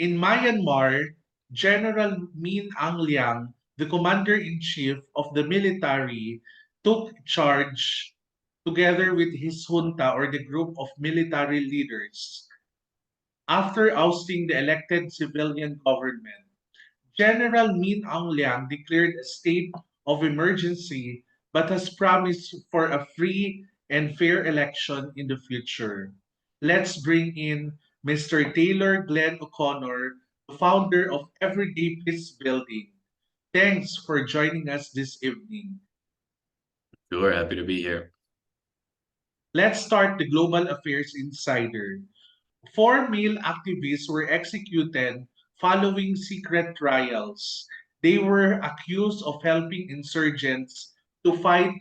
In Myanmar, General Min Aung Hlaing, the commander-in-chief of the military, took charge together with his junta or the group of military leaders after ousting the elected civilian government. General Min Aung Hlaing declared a state of emergency but has promised for a free and fair election in the future. Let's bring in Mr. Taylor Glenn O'Connor, the founder of Everyday Peace Building. Thanks for joining us this evening. Sure, happy to be here. Let's start the Global Affairs Insider. Four male activists were executed following secret trials. They were accused of helping insurgents to fight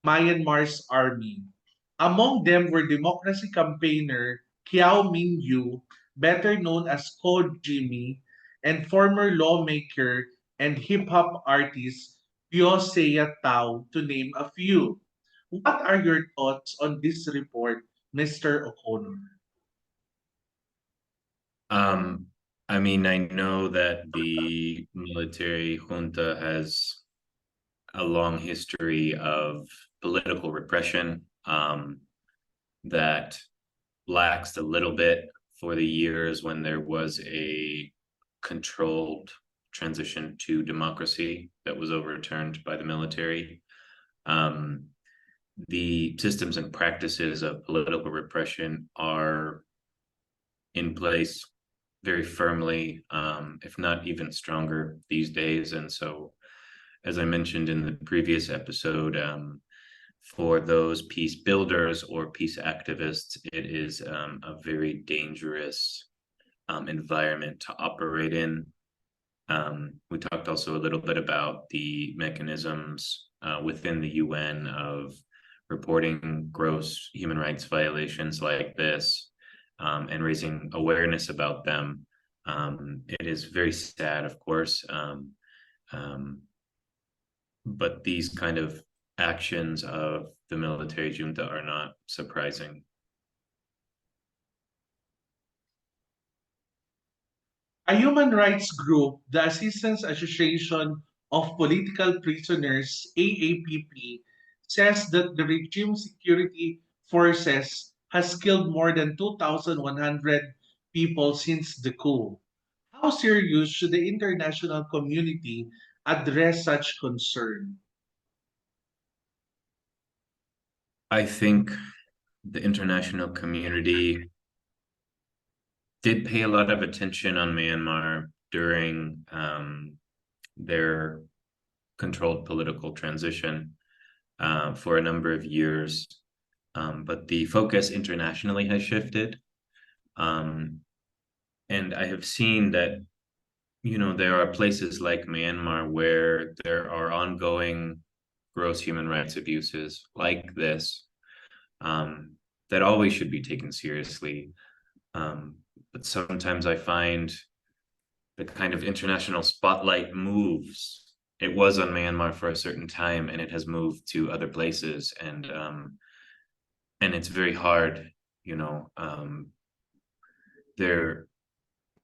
Myanmar's army. Among them were democracy campaigner Kiao Min Yu, better known as Code Jimmy, and former lawmaker and hip-hop artist Pio Seya Tao, to name a few. What are your thoughts on this report, Mr. O'Connor? Um, I mean, I know that the military junta has a long history of political repression that laxed a little bit for the years when there was a controlled transition to democracy that was overturned by the military. Um, the systems and practices of political repression are in place very firmly, if not even stronger these days. And so, as I mentioned in the previous episode, for those peace builders or peace activists, it is a very dangerous environment to operate in. We talked also a little bit about the mechanisms within the UN of reporting gross human rights violations like this, and raising awareness about them. It is very sad, of course, but these kind of actions of the military junta are not surprising. A human rights group, the Assistance Association of Political Prisoners, AAPP, says that the regime security forces has killed more than 2,100 people since the coup. How serious should the international community address such concern? I think the international community did pay a lot of attention on Myanmar during their controlled political transition for a number of years. But the focus internationally has shifted. And I have seen that, there are places like Myanmar where there are ongoing gross human rights abuses like this, that always should be taken seriously. But sometimes I find the kind of international spotlight moves. It was on Myanmar for a certain time, and it has moved to other places, and it's very hard. There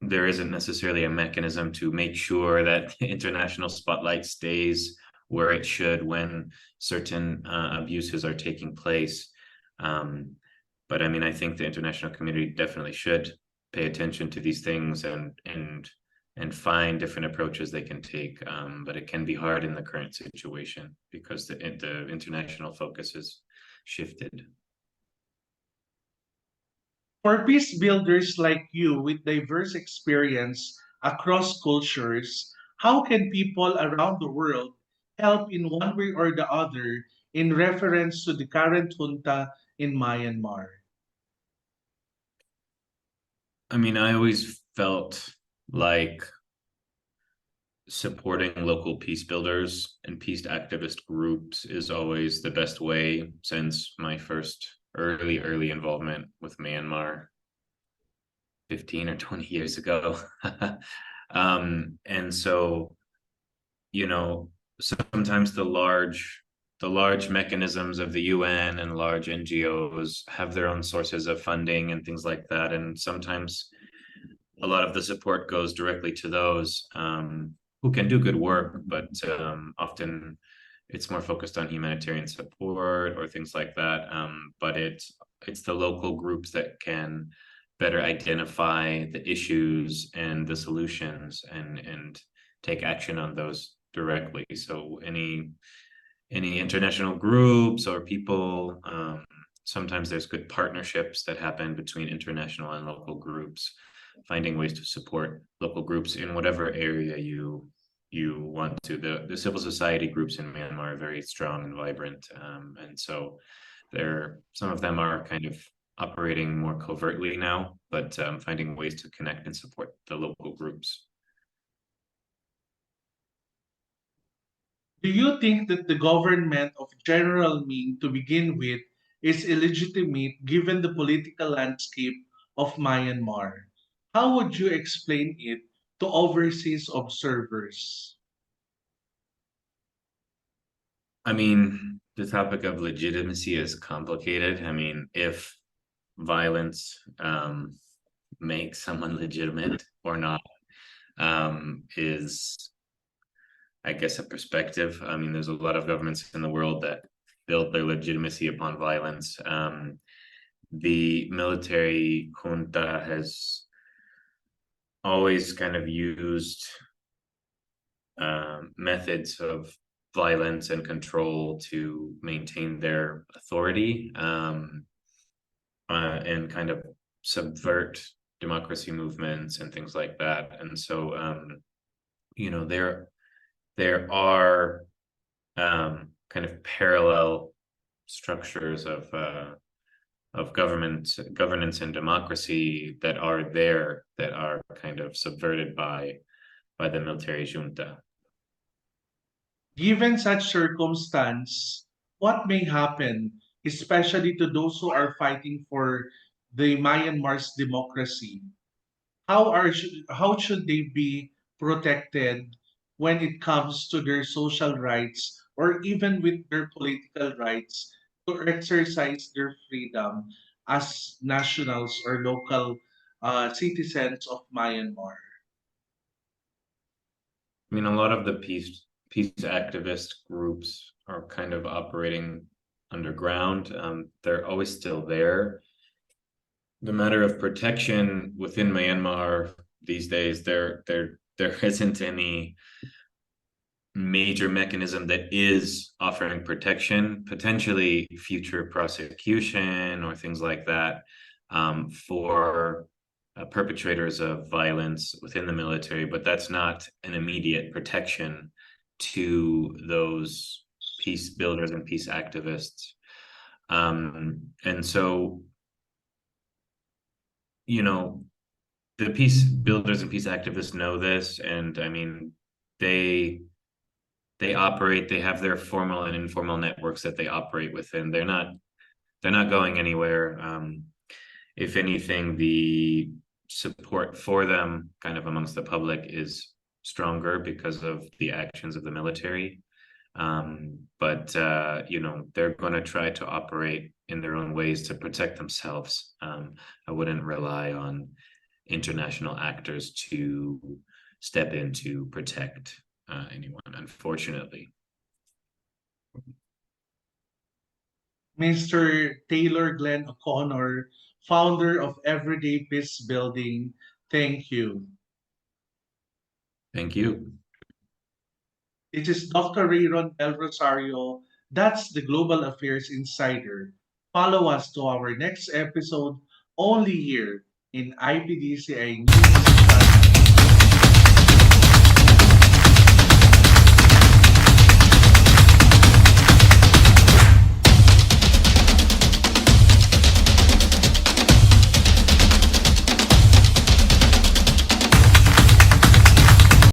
isn't necessarily a mechanism to make sure that the international spotlight stays where it should when certain abuses are taking place. But I mean, I think the international community definitely should pay attention to these things and find different approaches they can take. But it can be hard in the current situation because the international focus has shifted. For peace builders like you with diverse experience across cultures, how can people around the world help in one way or the other in reference to the current junta in Myanmar? I mean, I always felt like supporting local peace builders and peace activist groups is always the best way since my first early involvement with Myanmar 15 or 20 years ago. And so, sometimes the large mechanisms of the UN and large NGOs have their own sources of funding and things like that. And sometimes a lot of the support goes directly to those who can do good work, but often it's more focused on humanitarian support or things like that. But it's the local groups that can better identify the issues and the solutions and take action on those directly. So any international groups or people, sometimes there's good partnerships that happen between international and local groups, finding ways to support local groups in whatever area you want to. The civil society groups in Myanmar are very strong and vibrant, and so some of them are kind of operating more covertly now, but finding ways to connect and support the local groups. Do you think that the government of General Ming to begin with is illegitimate given the political landscape of Myanmar? How would you explain it to overseas observers? I mean, the topic of legitimacy is complicated. I mean, if violence makes someone legitimate or not is, I guess, a perspective. I mean, there's a lot of governments in the world that built their legitimacy upon violence. The military junta has always kind of used methods of violence and control to maintain their authority, and kind of subvert democracy movements and things like that. And so, there are kind of parallel structures of governance and democracy that are there, that are kind of subverted by the military junta. Given such circumstance, what may happen, especially to those who are fighting for the Myanmar's democracy? How should they be protected when it comes to their social rights or even with their political rights to exercise their freedom as nationals or local citizens of Myanmar? I mean, a lot of the peace activist groups are kind of operating underground. They're always still there. The matter of protection within Myanmar these days, there isn't any major mechanism that is offering protection, potentially future prosecution or things like that, for perpetrators of violence within the military, but that's not an immediate protection to those peace builders and peace activists. And so, you know, the peace builders and peace activists know this, and I mean, they they have their formal and informal networks that they operate within. They're not going anywhere. If anything, the support for them kind of amongst the public is stronger because of the actions of the military. But they're going to try to operate in their own ways to protect themselves. I wouldn't rely on international actors to step in to protect anyone, unfortunately. Mr. Taylor Glenn O'Connor, founder of Everyday Peace Building, thank you. Thank you. This is Dr. Rayron El Rosario. That's the Global Affairs Insider. Follow us to our next episode only here in IPDCI News